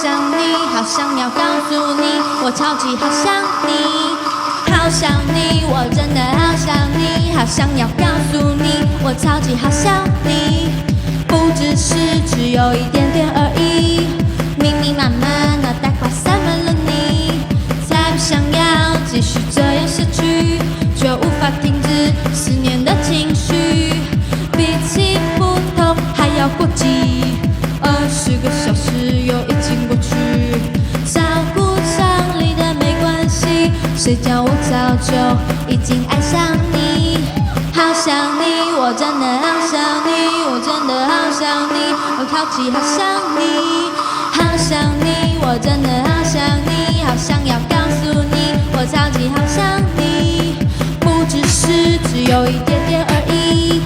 想你，好想要告诉你，我超级好想你，好想你，我真的好想你，好想要告诉你，我超级好想你，不只有一点点而已，密密麻麻脑袋瓜塞满了你，才不想要继续这样下去，却无法停止思念的情绪，比起普通还要过激。20个小时又已经过去，照顾常理的没关系，谁叫我早就已经爱上你，好想你，我真的好想你，我真的好想你，我超级好想你，好想你，我真的好想你，好想要告诉你，我超级好想你，不只有一点点而已，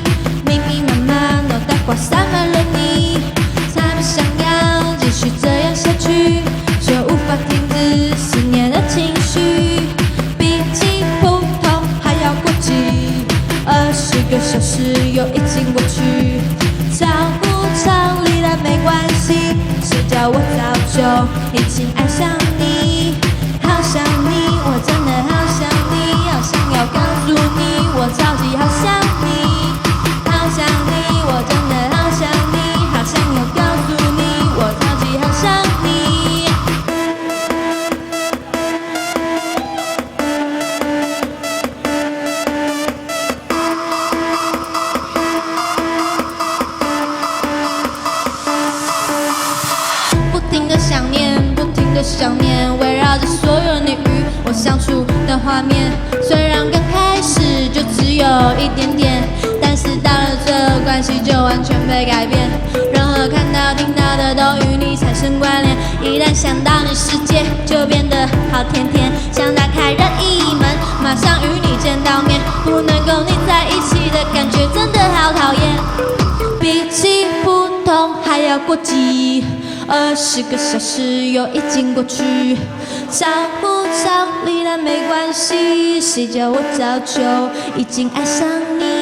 密密麻麻脑袋瓜塞满了你。想要继续这样下去，却无法停止思念的情绪，比起普通还要过激。20个小时又已经过去，照顾常理的没关系，谁叫我早就已经爱上你，好想你，我真的好想你，好想要告诉你，我超级好想你，好想你，我真的好想你，好想要告诉你。我超级好想你，不停的想念，不停的想念，围绕着所有你与我相处的画面。虽然刚开始就只有一点点，但是到了最后，关系就完全被改变。任何看到、听到的都与你产生关联。一旦想到你，世界就变得好甜甜。想打开任意门，马上与你见到面。不能够腻在一起的感觉真的好讨厌，比起普通还要过激。20个小时又已经过去，照顾常理的没关系，谁叫我早就已经爱上你。